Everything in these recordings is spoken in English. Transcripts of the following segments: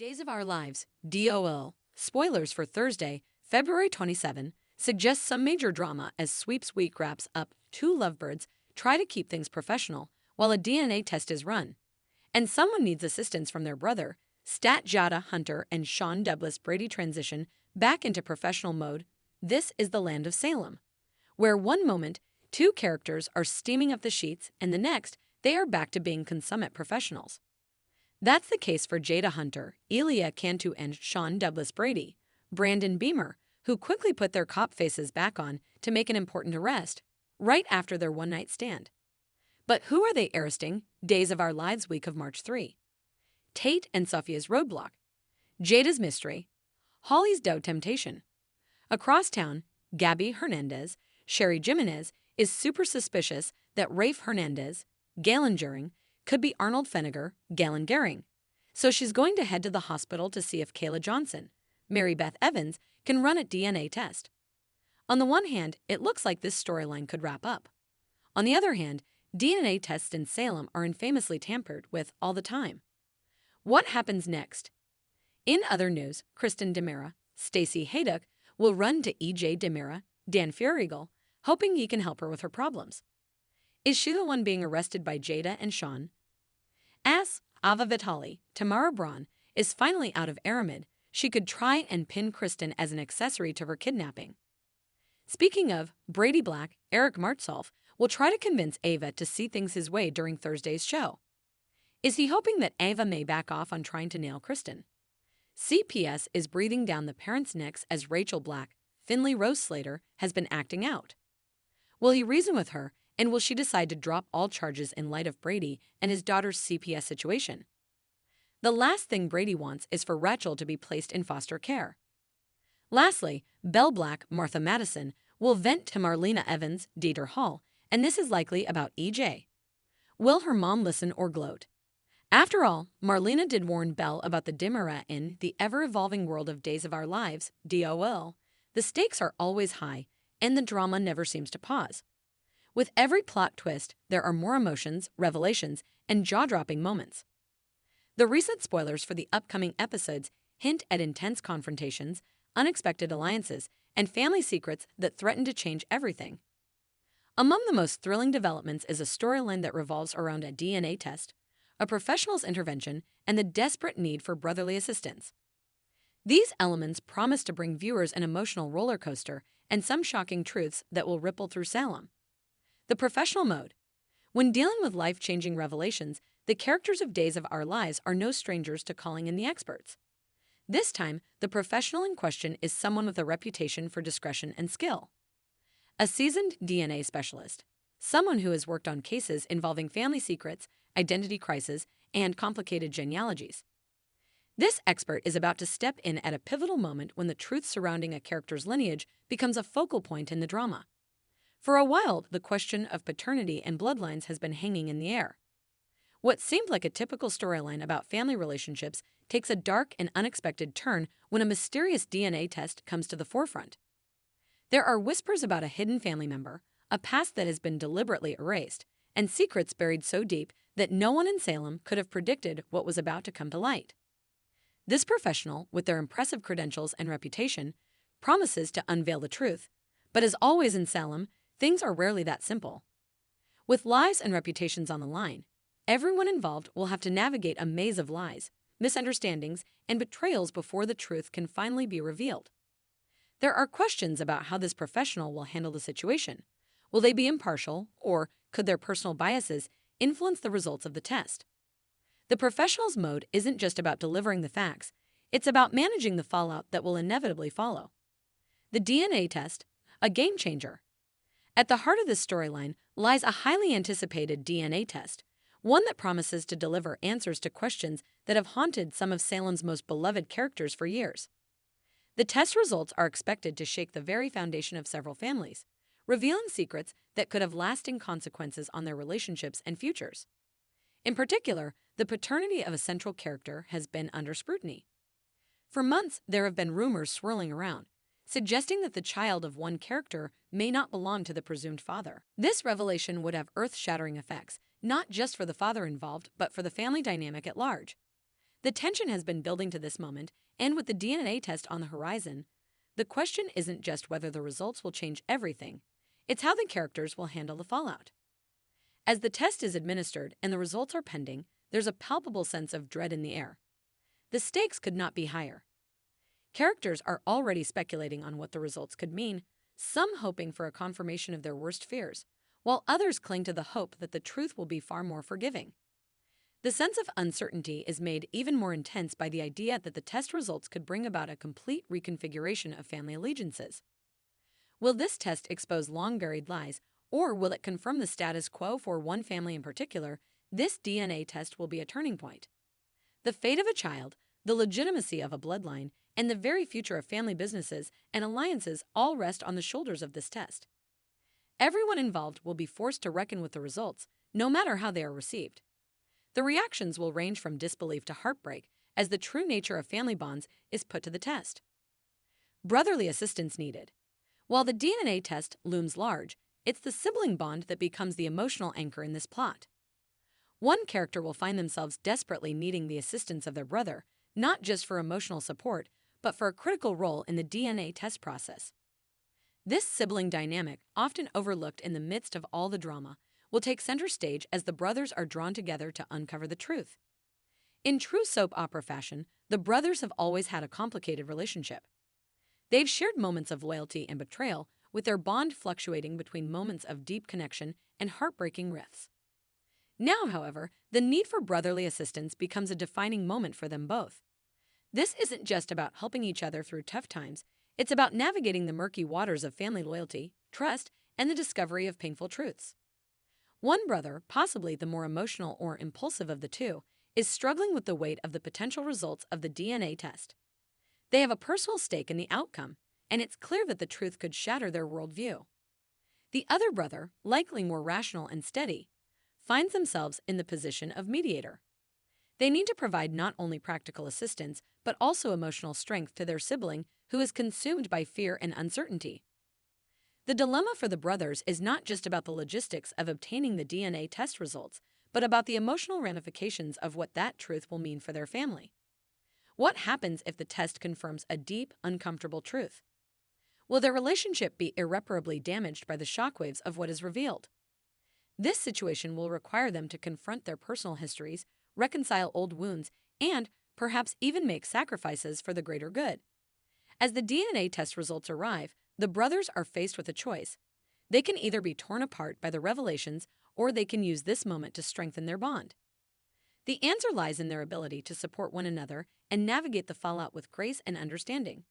Days of Our Lives, DOL, spoilers for Thursday, February 27, suggest some major drama as Sweeps Week wraps up. Two lovebirds try to keep things professional while a DNA test is run. And someone needs assistance from their brother. Stat Jada Hunter and Sean Douglas Brady transition back into professional mode. This is the land of Salem, where one moment, two characters are steaming up the sheets, and the next, they are back to being consummate professionals. That's the case for Jada Hunter, Elia Cantu, and Sean Douglas Brady, Brandon Beamer, who quickly put their cop faces back on to make an important arrest, right after their one-night stand. But who are they arresting? Days of Our Lives week of March 3. Tate and Sophia's roadblock. Jada's mystery. Holly's dough temptation. Across town, Gabby Hernandez, Sherry Jimenez, is super suspicious that Rafe Hernandez, Galen Juring, could be Arnold Feniger, Galen Gehring. So she's going to head to the hospital to see if Kayla Johnson, Mary Beth Evans, can run a DNA test. On the one hand, it looks like this storyline could wrap up. On the other hand, DNA tests in Salem are infamously tampered with all the time. What happens next? In other news, Kristen DiMera, Stacey Haydock, will run to E.J. DiMera, Dan Furigal, hoping he can help her with her problems. Is she the one being arrested by Jada and Sean? As Ava Vitali, Tamara Braun, is finally out of Aramid, she could try and pin Kristen as an accessory to her kidnapping. Speaking of, Brady Black, Eric Martsolf, will try to convince Ava to see things his way during Thursday's show. Is he hoping that Ava may back off on trying to nail Kristen? CPS is breathing down the parents' necks as Rachel Black, Finley Rose Slater, has been acting out. Will he reason with her, and will she decide to drop all charges in light of Brady and his daughter's CPS situation? The last thing Brady wants is for Rachel to be placed in foster care. Lastly, Belle Black, Martha Madison, will vent to Marlena Evans, Dieter Hall, and this is likely about EJ. Will her mom listen or gloat? After all, Marlena did warn Belle about the DiMera in the ever-evolving world of Days of Our Lives, DOL. The stakes are always high, and the drama never seems to pause. With every plot twist, there are more emotions, revelations, and jaw-dropping moments. The recent spoilers for the upcoming episodes hint at intense confrontations, unexpected alliances, and family secrets that threaten to change everything. Among the most thrilling developments is a storyline that revolves around a DNA test, a professional's intervention, and the desperate need for brotherly assistance. These elements promise to bring viewers an emotional roller coaster and some shocking truths that will ripple through Salem. The professional mode. When dealing with life-changing revelations, the characters of Days of Our Lives are no strangers to calling in the experts. This time, the professional in question is someone with a reputation for discretion and skill. A seasoned DNA specialist, someone who has worked on cases involving family secrets, identity crises, and complicated genealogies. This expert is about to step in at a pivotal moment when the truth surrounding a character's lineage becomes a focal point in the drama. For a while, the question of paternity and bloodlines has been hanging in the air. What seemed like a typical storyline about family relationships takes a dark and unexpected turn when a mysterious DNA test comes to the forefront. There are whispers about a hidden family member, a past that has been deliberately erased, and secrets buried so deep that no one in Salem could have predicted what was about to come to light. This professional, with their impressive credentials and reputation, promises to unveil the truth, but as always in Salem, things are rarely that simple. With lives and reputations on the line, everyone involved will have to navigate a maze of lies, misunderstandings, and betrayals before the truth can finally be revealed. There are questions about how this professional will handle the situation. Will they be impartial, or could their personal biases influence the results of the test? The professional's mode isn't just about delivering the facts, it's about managing the fallout that will inevitably follow. The DNA test, a game changer. At the heart of this storyline lies a highly anticipated DNA test, one that promises to deliver answers to questions that have haunted some of Salem's most beloved characters for years. The test results are expected to shake the very foundation of several families, revealing secrets that could have lasting consequences on their relationships and futures. In particular, the paternity of a central character has been under scrutiny. For months, there have been rumors swirling around, suggesting that the child of one character may not belong to the presumed father. This revelation would have earth-shattering effects, not just for the father involved, but for the family dynamic at large. The tension has been building to this moment, and with the DNA test on the horizon, the question isn't just whether the results will change everything, it's how the characters will handle the fallout. As the test is administered and the results are pending, there's a palpable sense of dread in the air. The stakes could not be higher. Characters are already speculating on what the results could mean, some hoping for a confirmation of their worst fears, while others cling to the hope that the truth will be far more forgiving. The sense of uncertainty is made even more intense by the idea that the test results could bring about a complete reconfiguration of family allegiances. Will this test expose long-buried lies, or will it confirm the status quo for one family in particular? This DNA test will be a turning point. The fate of a child, the legitimacy of a bloodline, and the very future of family businesses and alliances all rest on the shoulders of this test. Everyone involved will be forced to reckon with the results, no matter how they are received. The reactions will range from disbelief to heartbreak as the true nature of family bonds is put to the test. Brotherly assistance needed. While the DNA test looms large, it's the sibling bond that becomes the emotional anchor in this plot. One character will find themselves desperately needing the assistance of their brother, not just for emotional support, but for a critical role in the DNA test process. This sibling dynamic, often overlooked in the midst of all the drama, will take center stage as the brothers are drawn together to uncover the truth. In true soap opera fashion, the brothers have always had a complicated relationship. They've shared moments of loyalty and betrayal, with their bond fluctuating between moments of deep connection and heartbreaking rifts. Now, however, the need for brotherly assistance becomes a defining moment for them both. This isn't just about helping each other through tough times, it's about navigating the murky waters of family loyalty, trust, and the discovery of painful truths. One brother, possibly the more emotional or impulsive of the two, is struggling with the weight of the potential results of the DNA test. They have a personal stake in the outcome, and it's clear that the truth could shatter their worldview. The other brother, likely more rational and steady, finds themselves in the position of mediator. They need to provide not only practical assistance, but also emotional strength to their sibling who is consumed by fear and uncertainty. The dilemma for the brothers is not just about the logistics of obtaining the DNA test results, but about the emotional ramifications of what that truth will mean for their family. What happens if the test confirms a deep, uncomfortable truth? Will their relationship be irreparably damaged by the shockwaves of what is revealed? This situation will require them to confront their personal histories, reconcile old wounds, and perhaps even make sacrifices for the greater good. As the DNA test results arrive, the brothers are faced with a choice. They can either be torn apart by the revelations, or they can use this moment to strengthen their bond. The answer lies in their ability to support one another and navigate the fallout with grace and understanding.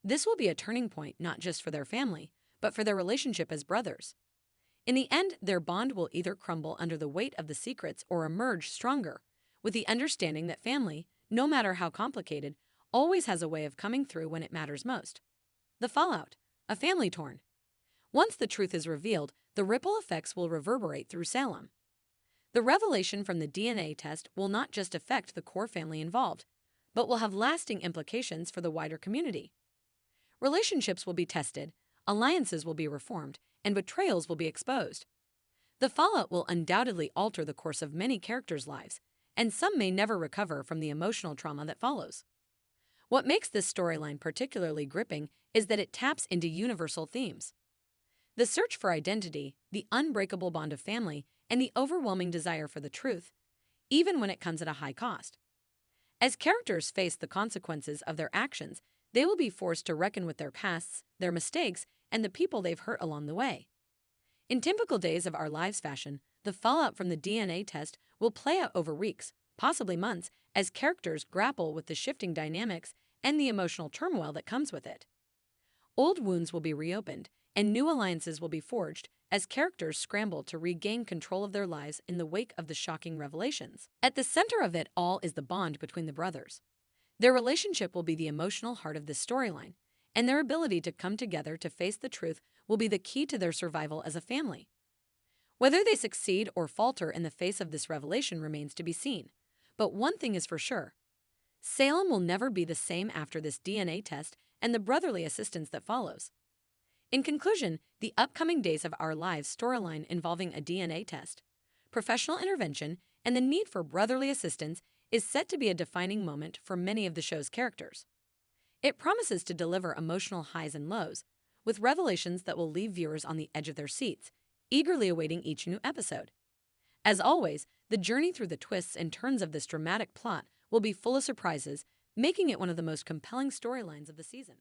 This will be a turning point not just for their family, but for their relationship as brothers. In the end, their bond will either crumble under the weight of the secrets or emerge stronger, with the understanding that family, no matter how complicated, always has a way of coming through when it matters most. The fallout: a family torn. Once the truth is revealed, the ripple effects will reverberate through Salem. The revelation from the DNA test will not just affect the core family involved, but will have lasting implications for the wider community. Relationships will be tested, alliances will be reformed, and betrayals will be exposed. The fallout will undoubtedly alter the course of many characters' lives, and some may never recover from the emotional trauma that follows. What makes this storyline particularly gripping is that it taps into universal themes. The search for identity, the unbreakable bond of family, and the overwhelming desire for the truth, even when it comes at a high cost. As characters face the consequences of their actions, they will be forced to reckon with their pasts, their mistakes, and the people they've hurt along the way. In typical days of our lives fashion, the fallout from the DNA test will play out over weeks, possibly months, as characters grapple with the shifting dynamics and the emotional turmoil that comes with it. Old wounds will be reopened, and new alliances will be forged as characters scramble to regain control of their lives in the wake of the shocking revelations. At the center of it all is the bond between the brothers. Their relationship will be the emotional heart of this storyline, and their ability to come together to face the truth will be the key to their survival as a family. Whether they succeed or falter in the face of this revelation remains to be seen, but one thing is for sure: Salem will never be the same after this DNA test and the brotherly assistance that follows. In conclusion, the upcoming Days of Our Lives storyline involving a DNA test, professional intervention, and the need for brotherly assistance is set to be a defining moment for many of the show's characters. It promises to deliver emotional highs and lows, with revelations that will leave viewers on the edge of their seats, eagerly awaiting each new episode. As always, the journey through the twists and turns of this dramatic plot will be full of surprises, making it one of the most compelling storylines of the season.